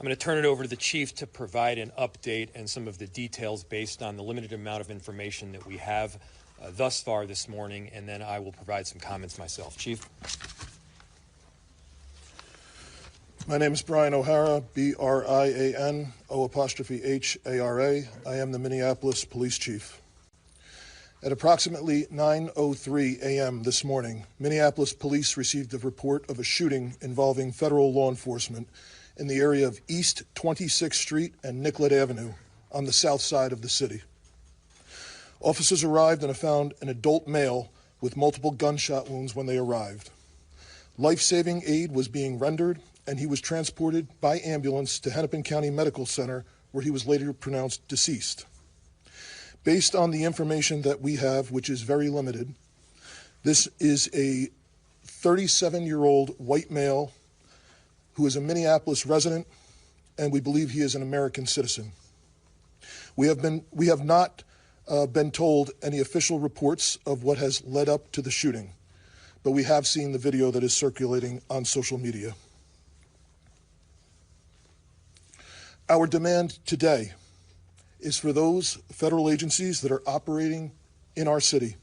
I'm going to turn it over to the Chief to provide an update and some of the details based on the limited amount of information that we have thus far this morning, and then I will provide some comments myself. Chief? My name is Brian O'Hara, B-R-I-A-N, O''H-A-R-A. I am the Minneapolis Police Chief. At approximately 9:03 a.m. this morning, Minneapolis police received a report of a shooting involving federal law enforcement in the area of East 26th Street and Nicollet Avenue on the south side of the city. Officers arrived and found an adult male with multiple gunshot wounds when they arrived. Life-saving aid was being rendered, and he was transported by ambulance to Hennepin County Medical Center, where he was later pronounced deceased. Based on the information that we have, which is very limited, this is a 37-year-old white male who is a Minneapolis resident, and we believe he is an American citizen. We have not been told any official reports of what has led up to the shooting, but we have seen the video that is circulating on social media. Our demand today is for those federal agencies that are operating in our city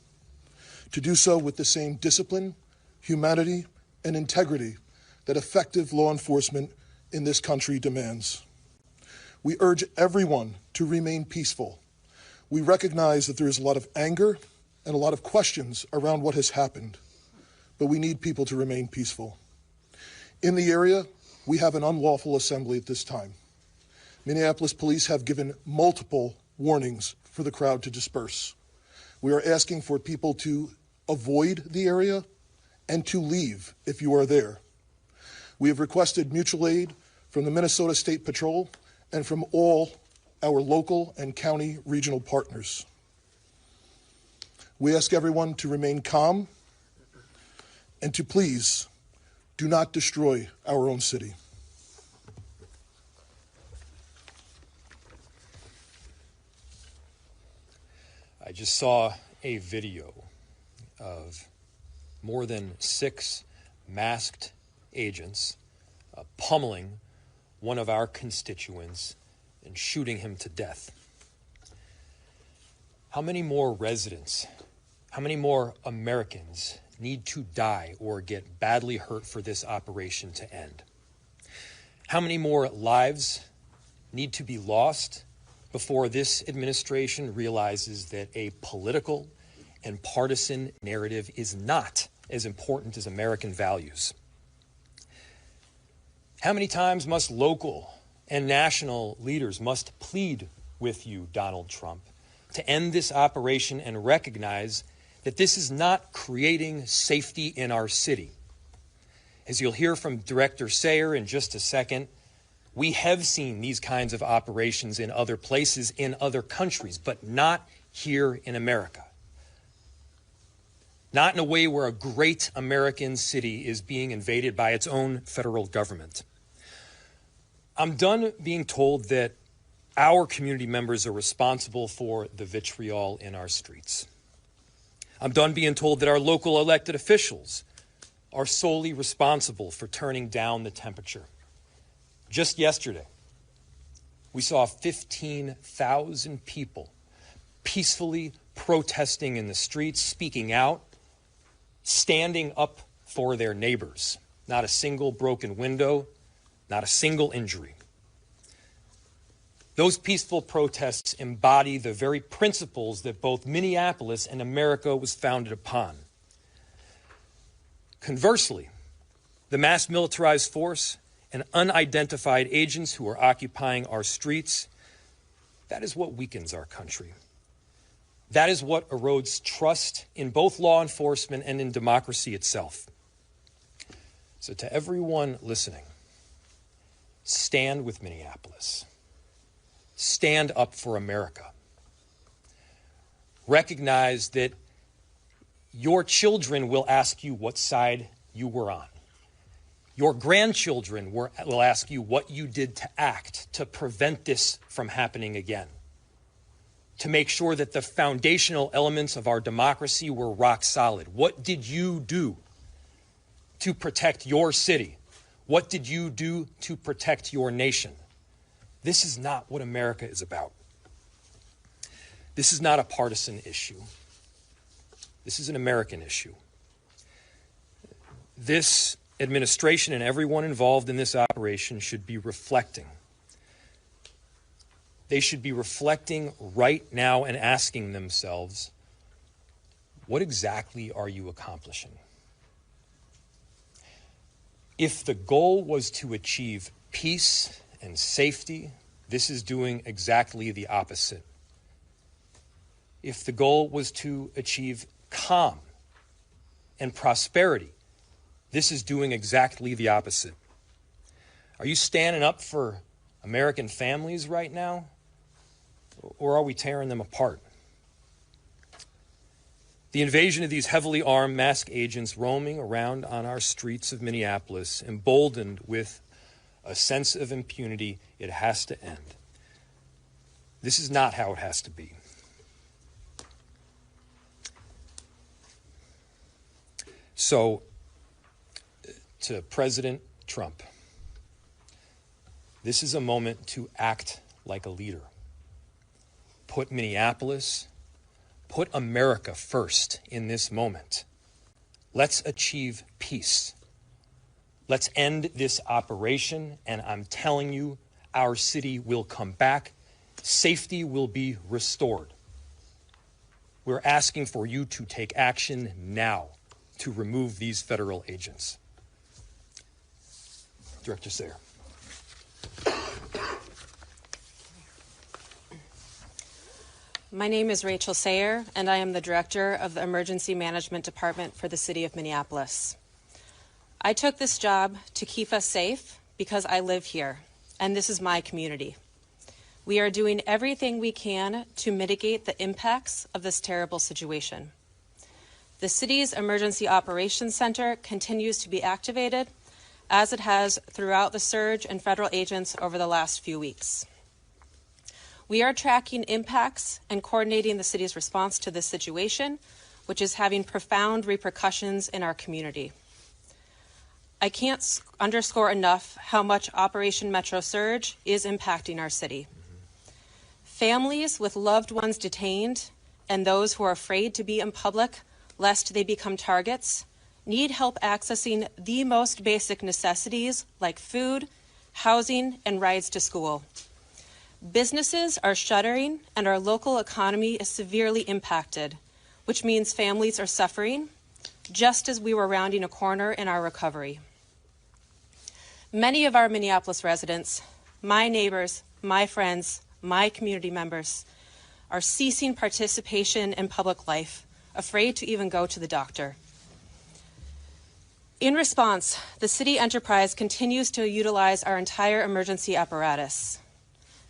to do so with the same discipline, humanity, and integrity that effective law enforcement in this country demands. We urge everyone to remain peaceful. We recognize that there is a lot of anger and a lot of questions around what has happened, but we need people to remain peaceful. In the area, we have an unlawful assembly at this time. Minneapolis police have given multiple warnings for the crowd to disperse. We are asking for people to avoid the area and to leave if you are there. We have requested mutual aid from the Minnesota State Patrol and from all our local and county regional partners. We ask everyone to remain calm and to please do not destroy our own city. I just saw a video of more than 6 masked agents pummeling one of our constituents and shooting him to death. How many more residents, how many more Americans need to die or get badly hurt for this operation to end? How many more lives need to be lost before this administration realizes that a political and partisan narrative is not as important as American values? How many times must local and national leaders must plead with you, Donald Trump, to end this operation and recognize that this is not creating safety in our city? As you'll hear from Director Sayre in just a second, we have seen these kinds of operations in other places, in other countries, but not here in America. Not in a way where a great American city is being invaded by its own federal government. I'm done being told that our community members are responsible for the vitriol in our streets. I'm done being told that our local elected officials are solely responsible for turning down the temperature. Just yesterday, we saw 15,000 people peacefully protesting in the streets, speaking out, standing up for their neighbors. Not a single broken window, not a single injury. Those peaceful protests embody the very principles that both Minneapolis and America was founded upon. Conversely, the mass militarized force and unidentified agents who are occupying our streets, that is what weakens our country. That is what erodes trust in both law enforcement and in democracy itself. So to everyone listening, stand with Minneapolis. Stand up for America. Recognize that your children will ask you what side you were on. Your grandchildren will ask you what you did to act to prevent this from happening again, to make sure that the foundational elements of our democracy were rock solid. What did you do to protect your city? What did you do to protect your nation? This is not what America is about. This is not a partisan issue. This is an American issue. This administration and everyone involved in this operation should be reflecting. They should be reflecting right now and asking themselves, what exactly are you accomplishing? If the goal was to achieve peace and safety, this is doing exactly the opposite. If the goal was to achieve calm and prosperity, this is doing exactly the opposite. Are you standing up for American families right now, or are we tearing them apart? The invasion of these heavily armed masked agents roaming around on our streets of Minneapolis, emboldened with a sense of impunity, it has to end. This is not how it has to be. So, to President Trump, this is a moment to act like a leader. Put Minneapolis, put America first in this moment. Let's achieve peace. Let's end this operation, and I'm telling you, our city will come back. Safety will be restored. We're asking for you to take action now to remove these federal agents. Director Sayre. My name is Rachel Sayre, and I am the Director of the Emergency Management Department for the City of Minneapolis. I took this job to keep us safe because I live here, and this is my community. We are doing everything we can to mitigate the impacts of this terrible situation. The city's Emergency Operations Center continues to be activated, as it has throughout the surge in federal agents over the last few weeks. We are tracking impacts and coordinating the city's response to this situation, which is having profound repercussions in our community. I can't underscore enough how much Operation Metro Surge is impacting our city. Families with loved ones detained and those who are afraid to be in public lest they become targets need help accessing the most basic necessities like food, housing, and rides to school. Businesses are shuttering and our local economy is severely impacted, which means families are suffering, just as we were rounding a corner in our recovery. Many of our Minneapolis residents, my neighbors, my friends, my community members, are ceasing participation in public life, afraid to even go to the doctor. In response, the city enterprise continues to utilize our entire emergency apparatus.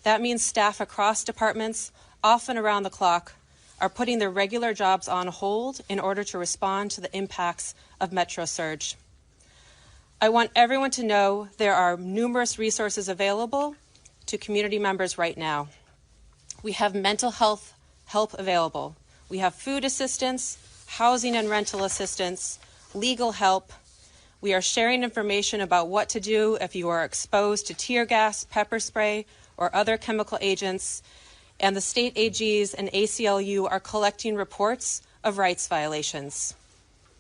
That means staff across departments, often around the clock, are putting their regular jobs on hold in order to respond to the impacts of Metro Surge. I want everyone to know there are numerous resources available to community members right now. We have mental health help available. We have food assistance, housing and rental assistance, legal help. We are sharing information about what to do if you are exposed to tear gas, pepper spray, or other chemical agents, and the state AGs and ACLU are collecting reports of rights violations.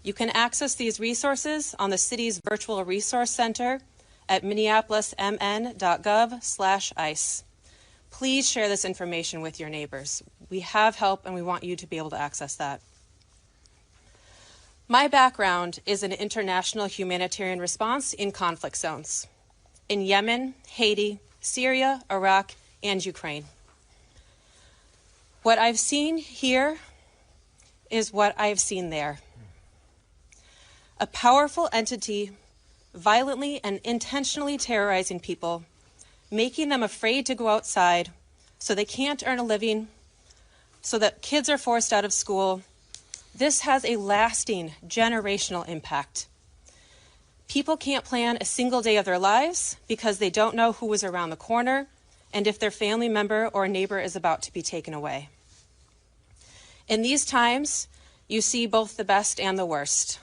You can access these resources on the city's virtual resource center at minneapolismn.gov/ICE. Please share this information with your neighbors. We have help and we want you to be able to access that. My background is in international humanitarian response in conflict zones in Yemen, Haiti, Syria, Iraq, and Ukraine. What I've seen here is what I've seen there. A powerful entity violently and intentionally terrorizing people, making them afraid to go outside so they can't earn a living, so that kids are forced out of school. This has a lasting generational impact. People can't plan a single day of their lives because they don't know who is around the corner and if their family member or neighbor is about to be taken away. In these times, you see both the best and the worst.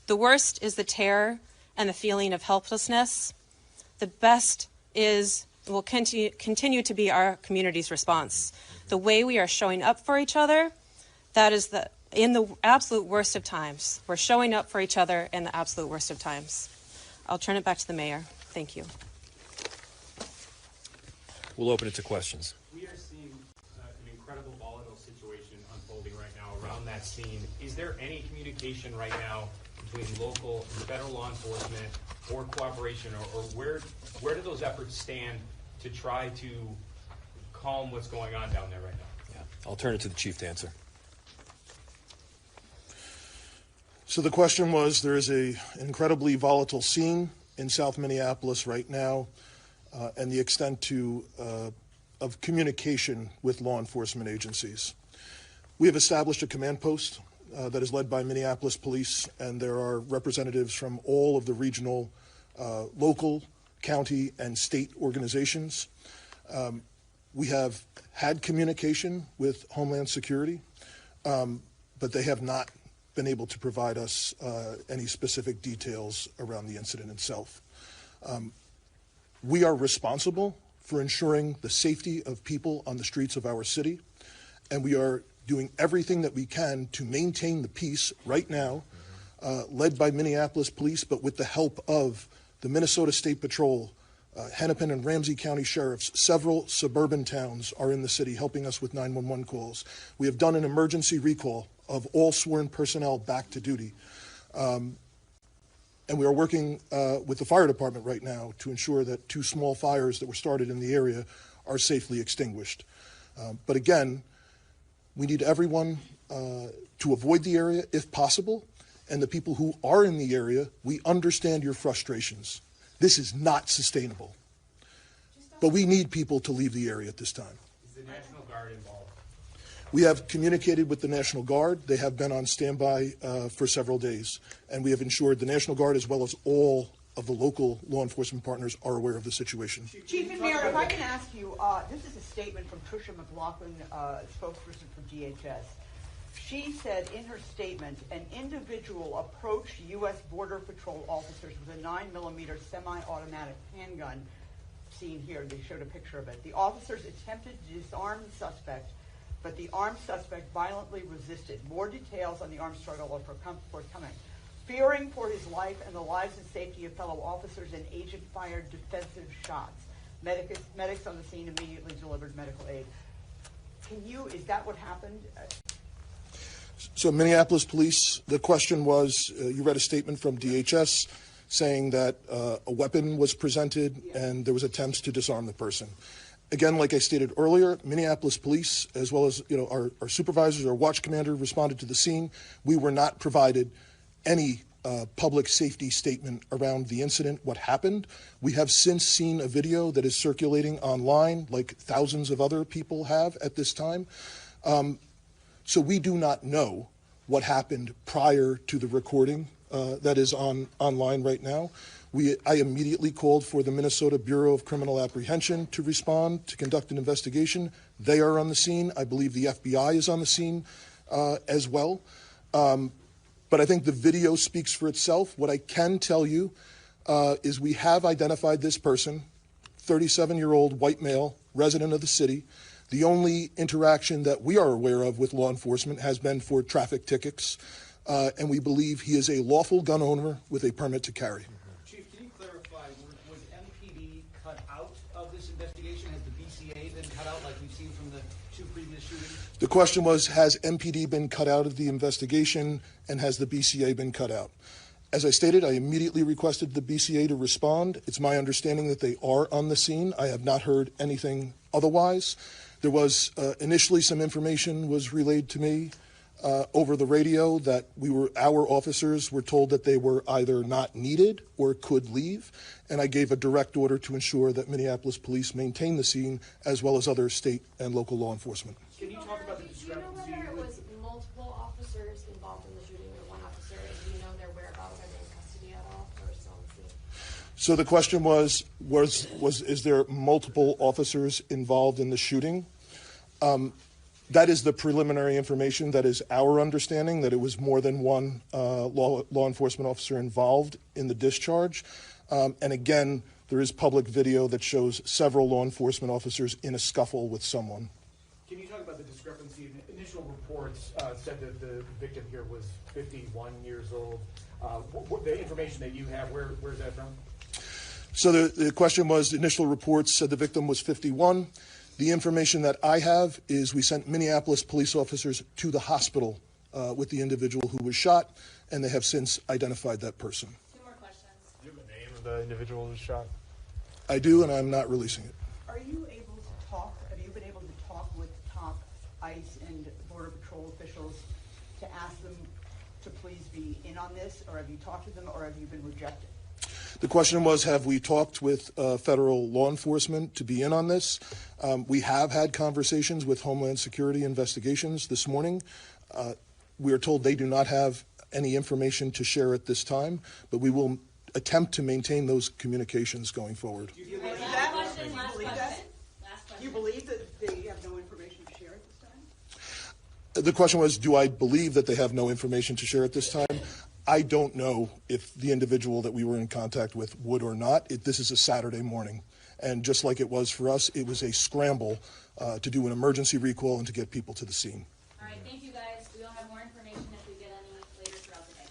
The worst is the terror and the feeling of helplessness. The best is will continue to be our community's response. The way we are showing up for each other, that is in the absolute worst of times. We're showing up for each other in the absolute worst of times. I'll turn it back to the mayor. Thank you. We'll open it to questions. We are seeing an incredible volatile situation unfolding right now around that scene. Is there any communication right now between local and federal law enforcement or cooperation, or where do those efforts stand to try to calm what's going on down there right now? Yeah. I'll turn it to the chief to answer. So the question was, there is an incredibly volatile scene in South Minneapolis right now, and the extent of communication with law enforcement agencies. We have established a command post that is led by Minneapolis Police, and there are representatives from all of the regional, local, county, and state organizations. We have had communication with Homeland Security, but they have not been able to provide us any specific details around the incident itself. We are responsible for ensuring the safety of people on the streets of our city, and we are doing everything that we can to maintain the peace right now, led by Minneapolis Police, but with the help of the Minnesota State Patrol, Hennepin and Ramsey County Sheriffs. Several suburban towns are in the city helping us with 911 calls. We have done an emergency recall of all sworn personnel back to duty. And we are working with the fire department right now to ensure that 2 small fires that were started in the area are safely extinguished. But again, we need everyone to avoid the area if possible. And the people who are in the area, we understand your frustrations. This is not sustainable. But we need people to leave the area at this time. Is the National Guard involved? We have communicated with the National Guard. They have been on standby for several days. And we have ensured the National Guard, as well as all of the local law enforcement partners, are aware of the situation. Chief and Mayor, if I can ask you, this is a statement from Tricia McLaughlin, spokesperson for DHS. She said in her statement, an individual approached U.S. Border Patrol officers with a 9mm semi-automatic handgun. Seen here, they showed a picture of it. The officers attempted to disarm the suspect, but the armed suspect violently resisted. More details on the armed struggle are forthcoming. Fearing for his life and the lives and safety of fellow officers, an agent fired defensive shots. Medics on the scene immediately delivered medical aid. Is that what happened? So Minneapolis Police, the question was, you read a statement from DHS saying that a weapon was presented and there was attempts to disarm the person. Again, like I stated earlier, Minneapolis Police, as well as our supervisors, our watch commander, responded to the scene. We were not provided any public safety statement around the incident, what happened. We have since seen a video that is circulating online, like thousands of other people have at this time. So we do not know what happened prior to the recording that is online right now. I immediately called for the Minnesota Bureau of Criminal Apprehension to respond, to conduct an investigation. They are on the scene. I believe the FBI is on the scene as well. But I think the video speaks for itself. What I can tell you is we have identified this person, 37-year-old white male, resident of the city. The only interaction that we are aware of with law enforcement has been for traffic tickets, and we believe he is a lawful gun owner with a permit to carry. Chief, can you clarify, was MPD cut out of this investigation? Has the BCA been cut out like we've seen from the 2 previous shootings? The question was, has MPD been cut out of the investigation, and has the BCA been cut out? As I stated, I immediately requested the BCA to respond. It's my understanding that they are on the scene. I have not heard anything otherwise. There was initially some information was relayed to me over the radio that our officers were told that they were either not needed or could leave, and I gave a direct order to ensure that Minneapolis Police maintain the scene, as well as other state and local law enforcement. Can you talk about the discrepancy? Do you know whether it was multiple officers involved in the shooting or one officer? And do you know their whereabouts? Are they in custody at all, or still on the scene? So the question was is there multiple officers involved in the shooting? That is the preliminary information. That is our understanding, that it was more than one law enforcement officer involved in the discharge. And again, There is public video that shows several law enforcement officers in a scuffle with someone. Can you talk about the discrepancy? The initial reports said that the victim here was 51 years old. The information that you have, where's that from? So the question was, the initial reports said the victim was 51. The information that I have is we sent Minneapolis police officers to the hospital with the individual who was shot, and they have since identified that person. Two more questions. Do you have the name of the individual who was shot? I do, and I'm not releasing it. Are you able to talk, have you been able to talk with top ICE and Border Patrol officials to ask them to please be in on this, or have you talked to them, or have you been rejected? The question was, have we talked with federal law enforcement to be in on this? We have had conversations with Homeland Security Investigations this morning. We are told they do not have any information to share at this time, but we will attempt to maintain those communications going forward. Do you believe that? Do you believe that they have no information to share at this time? The question was, do I believe that they have no information to share at this time? I don't know if the individual that we were in contact with would or not. This is a Saturday morning, and just like it was for us, it was a scramble to do an emergency recall and to get people to the scene. All right, thank you guys. We'll have more information if we get any later throughout the day.